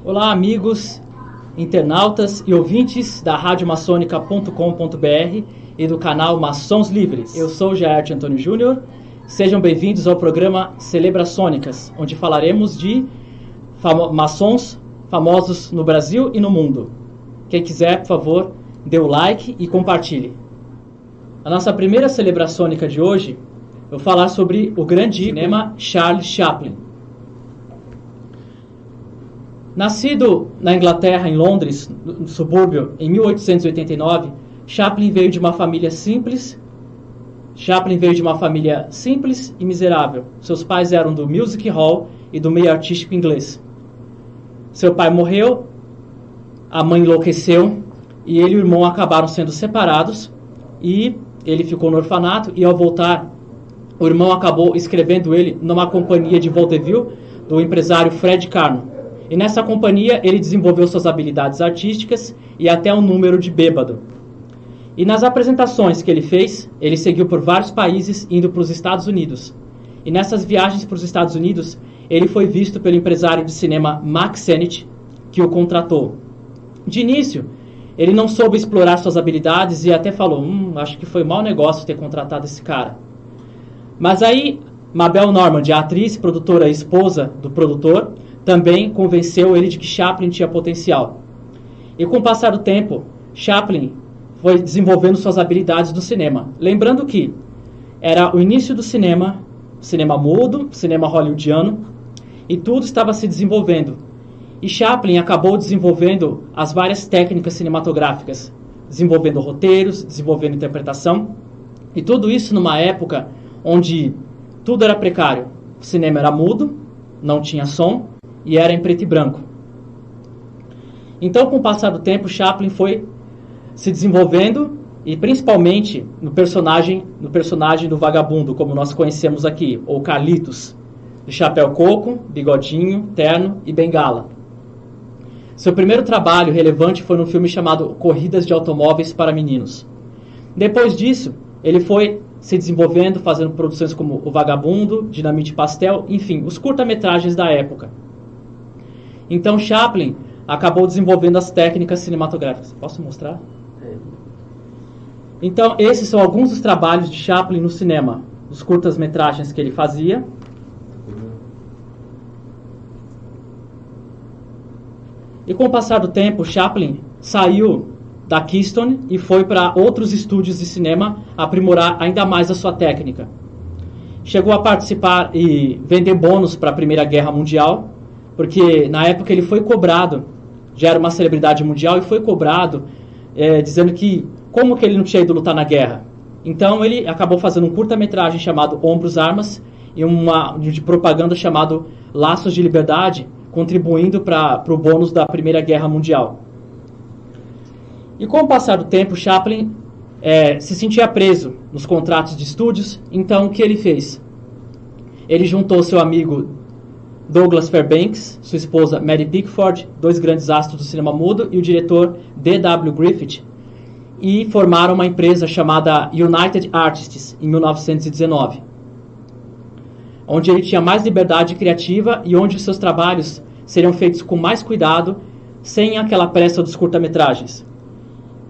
Olá, amigos, internautas e ouvintes da radiomaçonica.com.br e do canal Maçons Livres. Eu sou Jair Antônio Júnior. Sejam bem-vindos ao programa Celebraçônicas, onde falaremos de maçons famosos no Brasil e no mundo. Quem quiser, por favor, dê o like e compartilhe. A nossa primeira celebraçônica de hoje, eu vou falar sobre o grande cinema Charles Chaplin. Nascido na Inglaterra, em Londres, no subúrbio, em 1889, Chaplin veio de uma família simples. E miserável. Seus pais eram do music hall e do meio artístico inglês. Seu pai morreu, a mãe enlouqueceu e ele e o irmão acabaram sendo separados e ele ficou no orfanato e ao voltar, o irmão acabou escrevendo ele numa companhia de vaudeville do empresário Fred Carno. E nessa companhia ele desenvolveu suas habilidades artísticas e até um número de bêbado. E nas apresentações que ele fez, ele seguiu por vários países indo para os Estados Unidos. E nessas viagens para os Estados Unidos, ele foi visto pelo empresário de cinema Mack Sennett, que o contratou. De início, ele não soube explorar suas habilidades e até falou, acho que foi mau negócio ter contratado esse cara. Mas aí, Mabel Normand, a atriz, produtora e esposa do produtor, também convenceu ele de que Chaplin tinha potencial. E com o passar do tempo, Chaplin foi desenvolvendo suas habilidades do cinema. Lembrando que era o início do cinema mudo, cinema hollywoodiano, e tudo estava se desenvolvendo. E Chaplin acabou desenvolvendo as várias técnicas cinematográficas, desenvolvendo roteiros, desenvolvendo interpretação, e tudo isso numa época onde tudo era precário. O cinema era mudo, não tinha som, e era em preto e branco. Então, com o passar do tempo, Chaplin foi se desenvolvendo, e principalmente no personagem do vagabundo, como nós conhecemos aqui, ou Carlitos, de chapéu coco, bigodinho, terno e bengala. Seu primeiro trabalho relevante foi num filme chamado Corridas de Automóveis para Meninos. Depois disso, ele foi se desenvolvendo, fazendo produções como O Vagabundo, Dinamite Pastel, enfim, os curta-metragens da época. Então Chaplin acabou desenvolvendo as técnicas cinematográficas. Posso mostrar? Então esses são alguns dos trabalhos de Chaplin no cinema, os curtas-metragens que ele fazia. E com o passar do tempo, Chaplin saiu da Keystone e foi para outros estúdios de cinema aprimorar ainda mais a sua técnica. Chegou a participar e vender bônus para a Primeira Guerra Mundial, porque na época ele foi cobrado, já era uma celebridade mundial, e foi cobrado dizendo que como que ele não tinha ido lutar na guerra. Então ele acabou fazendo um curta-metragem chamado Ombros Armas e uma de propaganda chamado Laços de Liberdade, contribuindo para o bônus da Primeira Guerra Mundial. E com o passar do tempo, Chaplin se sentia preso nos contratos de estúdios, então o que ele fez? Ele juntou seu amigo Douglas Fairbanks, sua esposa Mary Pickford, dois grandes astros do cinema mudo, e o diretor D.W. Griffith, e formaram uma empresa chamada United Artists, em 1919, onde ele tinha mais liberdade criativa e onde os seus trabalhos seriam feitos com mais cuidado, sem aquela pressa dos curta-metragens.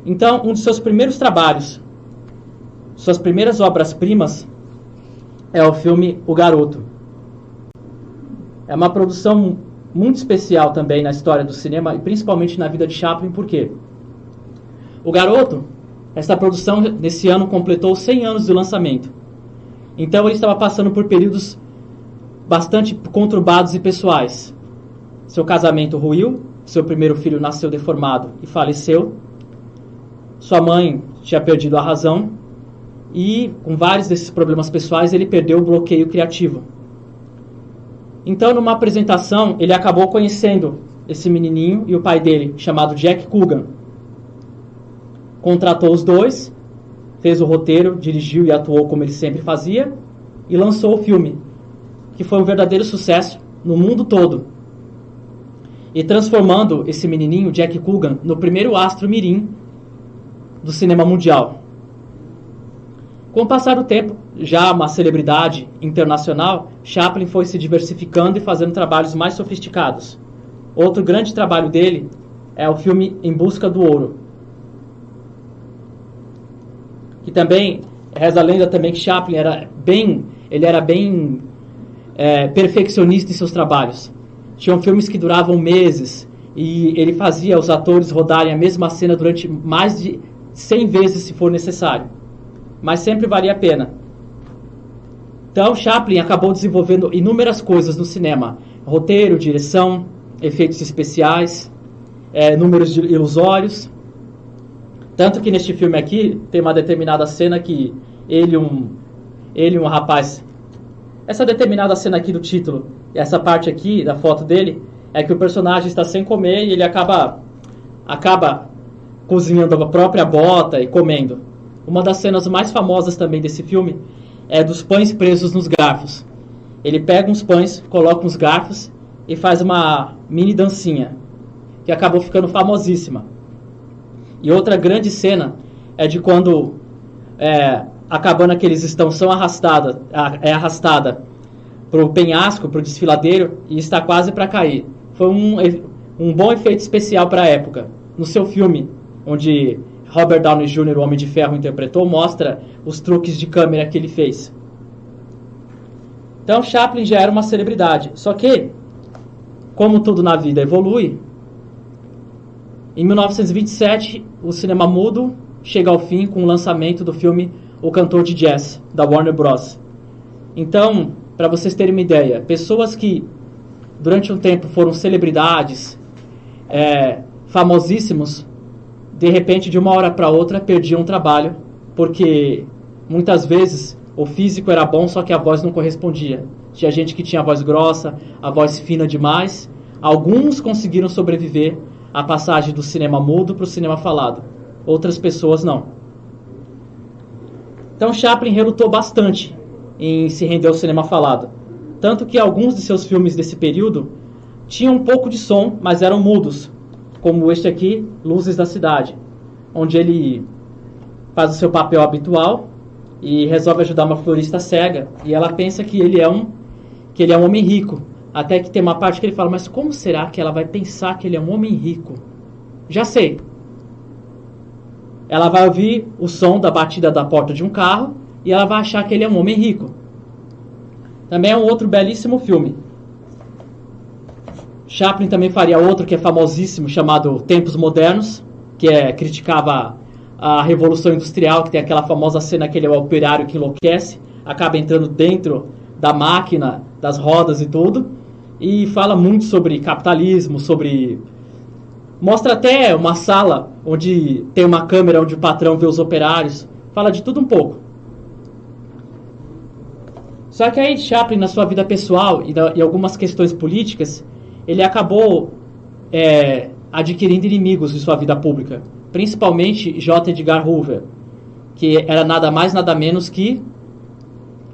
Então, um dos seus primeiros trabalhos, suas primeiras obras-primas, é o filme O Garoto. É uma produção muito especial também na história do cinema e principalmente na vida de Chaplin, por quê? O Garoto, essa produção nesse ano completou 100 anos do lançamento. Então ele estava passando por períodos bastante conturbados e pessoais. Seu casamento ruiu, seu primeiro filho nasceu deformado e faleceu. Sua mãe tinha perdido a razão e com vários desses problemas pessoais ele perdeu o bloqueio criativo. Então, numa apresentação, ele acabou conhecendo esse menininho e o pai dele, chamado Jack Coogan. Contratou os dois, fez o roteiro, dirigiu e atuou como ele sempre fazia, e lançou o filme, que foi um verdadeiro sucesso no mundo todo. E transformando esse menininho, Jack Coogan, no primeiro astro mirim do cinema mundial. Com o passar do tempo, já uma celebridade internacional, Chaplin foi se diversificando e fazendo trabalhos mais sofisticados. Outro grande trabalho dele é o filme Em Busca do Ouro. Que também, reza a lenda também que Chaplin era bem perfeccionista em seus trabalhos. Tinham filmes que duravam meses e ele fazia os atores rodarem a mesma cena durante mais de 100 vezes se for necessário. Mas sempre valia a pena. Então Chaplin acabou desenvolvendo inúmeras coisas no cinema. Roteiro, direção, efeitos especiais, números ilusórios. Tanto que neste filme aqui tem uma determinada cena que ele e um rapaz... Essa determinada cena aqui do título, essa parte aqui da foto dele, é que o personagem está sem comer e ele acaba cozinhando a própria bota e comendo. Uma das cenas mais famosas também desse filme é dos pães presos nos garfos. Ele pega uns pães, coloca uns garfos e faz uma mini dancinha, que acabou ficando famosíssima. E outra grande cena é de quando a cabana que eles estão é arrastada para o penhasco, para o desfiladeiro, e está quase para cair. Foi um bom efeito especial para a época. No seu filme, onde Robert Downey Jr., o Homem de Ferro, interpretou, mostra os truques de câmera que ele fez. Então Chaplin já era uma celebridade. Só que, como tudo na vida evolui, em 1927 o cinema mudo chega ao fim com o lançamento do filme O Cantor de Jazz, da Warner Bros. Então, para vocês terem uma ideia, pessoas que durante um tempo foram celebridades, famosíssimos, de repente, de uma hora para outra, perdiam o trabalho, porque muitas vezes o físico era bom, só que a voz não correspondia. Tinha gente que tinha a voz grossa, a voz fina demais. Alguns conseguiram sobreviver à passagem do cinema mudo para o cinema falado. Outras pessoas não. Então Chaplin relutou bastante em se render ao cinema falado. Tanto que alguns de seus filmes desse período tinham um pouco de som, mas eram mudos. Como este aqui, Luzes da Cidade, onde ele faz o seu papel habitual e resolve ajudar uma florista cega. E ela pensa que ele é um homem rico. Até que tem uma parte que ele fala, mas como será que ela vai pensar que ele é um homem rico? Já sei. Ela vai ouvir o som da batida da porta de um carro e ela vai achar que ele é um homem rico. Também é um outro belíssimo filme. Chaplin também faria outro que é famosíssimo, chamado Tempos Modernos, que criticava a Revolução Industrial, que tem aquela famosa cena que ele é o operário que enlouquece, acaba entrando dentro da máquina, das rodas e tudo, e fala muito sobre capitalismo, mostra até uma sala onde tem uma câmera onde o patrão vê os operários, fala de tudo um pouco. Só que aí Chaplin, na sua vida pessoal e algumas questões políticas, ele acabou adquirindo inimigos em sua vida pública, principalmente J. Edgar Hoover, que era nada mais nada menos que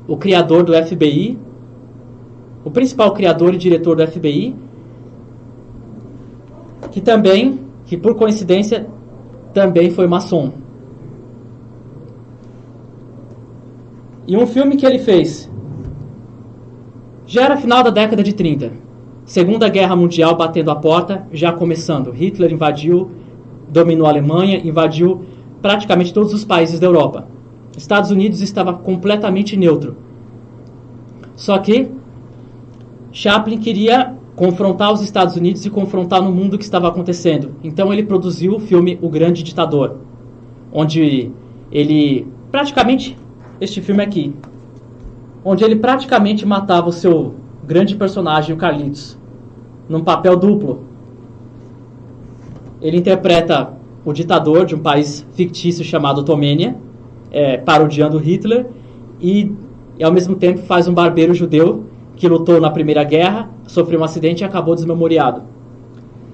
o criador do FBI, o principal criador e diretor do FBI, que por coincidência também foi maçom. E um filme que ele fez já era final da década de 30. Segunda Guerra Mundial batendo a porta, já começando. Hitler invadiu, dominou a Alemanha, invadiu praticamente todos os países da Europa. Estados Unidos estava completamente neutro. Só que Chaplin queria confrontar os Estados Unidos e confrontar no mundo o que estava acontecendo. Então ele produziu o filme O Grande Ditador, onde ele praticamente, este filme aqui, onde ele praticamente matava o seu grande personagem, o Carlitos, num papel duplo. Ele interpreta o ditador de um país fictício chamado Tomênia, parodiando Hitler, e ao mesmo tempo faz um barbeiro judeu que lutou na Primeira Guerra, sofreu um acidente e acabou desmemoriado.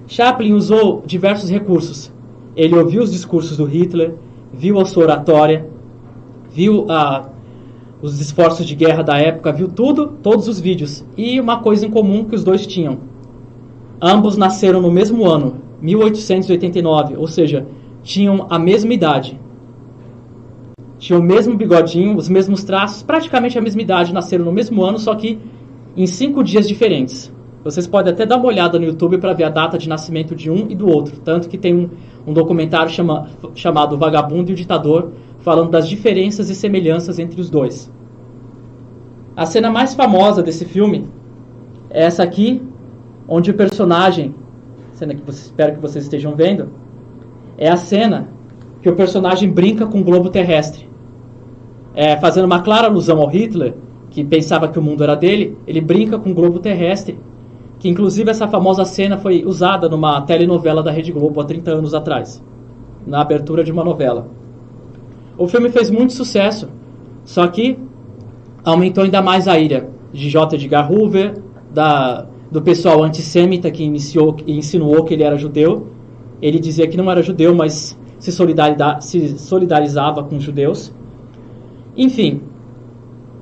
Chaplin usou diversos recursos. Ele ouviu os discursos do Hitler, viu a sua oratória, viu os esforços de guerra da época, viu todos os vídeos. E uma coisa em comum que os dois tinham. Ambos nasceram no mesmo ano, 1889, ou seja, tinham a mesma idade. Tinham o mesmo bigodinho, os mesmos traços, praticamente a mesma idade, nasceram no mesmo ano, só que em 5 dias diferentes. Vocês podem até dar uma olhada no YouTube para ver a data de nascimento de um e do outro. Tanto que tem um documentário chamado O Vagabundo e o Ditador, falando das diferenças e semelhanças entre os dois. A cena mais famosa desse filme é essa aqui, onde o personagem, cena que espero que vocês estejam vendo, é a cena que o personagem brinca com o globo terrestre. Fazendo uma clara alusão ao Hitler, que pensava que o mundo era dele, ele brinca com o globo terrestre, que inclusive essa famosa cena foi usada numa telenovela da Rede Globo há 30 anos atrás, na abertura de uma novela. O filme fez muito sucesso, só que aumentou ainda mais a ira de J. Edgar Hoover, do pessoal antissêmita que insinuou que ele era judeu. Ele dizia que não era judeu, mas se solidarizava com os judeus. Enfim,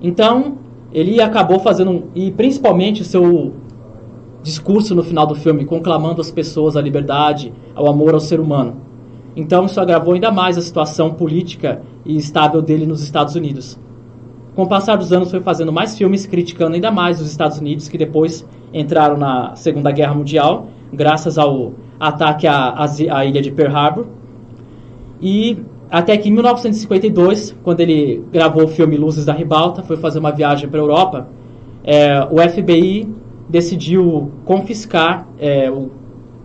então ele acabou fazendo, e principalmente o seu discurso no final do filme, conclamando as pessoas à liberdade, ao amor ao ser humano. Então isso agravou ainda mais a situação política e instável dele nos Estados Unidos. Com o passar dos anos foi fazendo mais filmes criticando ainda mais os Estados Unidos, que depois entraram na Segunda Guerra Mundial, graças ao ataque à ilha de Pearl Harbor. E até que em 1952, quando ele gravou o filme Luzes da Ribalta, foi fazer uma viagem para a Europa, o FBI decidiu confiscar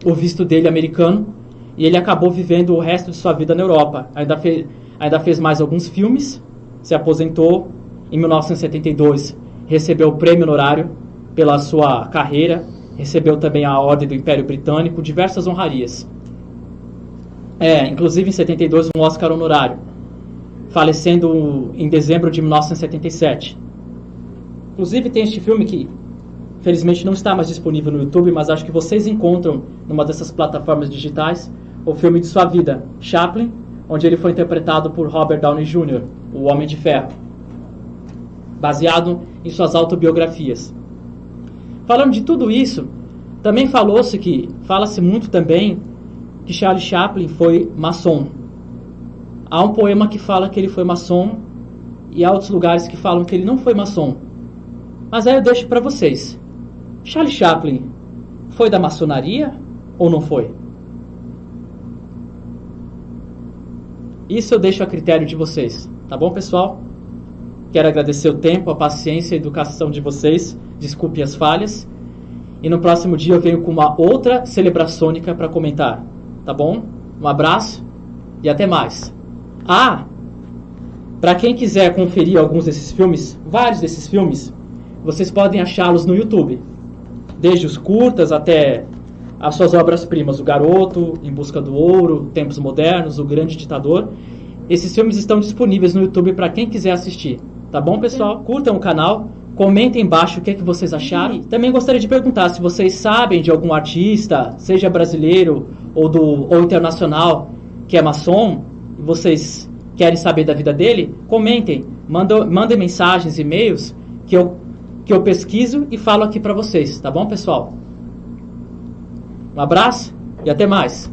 o visto dele americano, e ele acabou vivendo o resto de sua vida na Europa. Ainda fez mais alguns filmes, se aposentou. Em 1972, recebeu o prêmio honorário pela sua carreira, recebeu também a Ordem do Império Britânico, diversas honrarias. Inclusive em 72, um Oscar honorário, falecendo em dezembro de 1977. Inclusive tem este filme que, felizmente, não está mais disponível no YouTube, mas acho que vocês encontram numa dessas plataformas digitais, o filme de sua vida, Chaplin, onde ele foi interpretado por Robert Downey Jr., o Homem de Ferro, baseado em suas autobiografias. Falando de tudo isso, também fala-se muito também que Charlie Chaplin foi maçom. Há um poema que fala que ele foi maçom e há outros lugares que falam que ele não foi maçom. Mas aí eu deixo para vocês. Charlie Chaplin foi da maçonaria ou não foi? Isso eu deixo a critério de vocês, tá bom, pessoal? Quero agradecer o tempo, a paciência e a educação de vocês. Desculpe as falhas. E no próximo dia eu venho com uma outra celebraçônica para comentar. Tá bom? Um abraço e até mais. Para quem quiser conferir alguns desses filmes, vários desses filmes, vocês podem achá-los no YouTube. Desde os curtas até as suas obras-primas. O Garoto, Em Busca do Ouro, Tempos Modernos, O Grande Ditador. Esses filmes estão disponíveis no YouTube para quem quiser assistir. Tá bom, pessoal? Curtam o canal, comentem embaixo o que vocês acharam. E também gostaria de perguntar se vocês sabem de algum artista, seja brasileiro ou internacional, que é maçom, e vocês querem saber da vida dele, comentem, mandem mensagens, e-mails, que eu pesquiso e falo aqui para vocês. Tá bom, pessoal? Um abraço e até mais.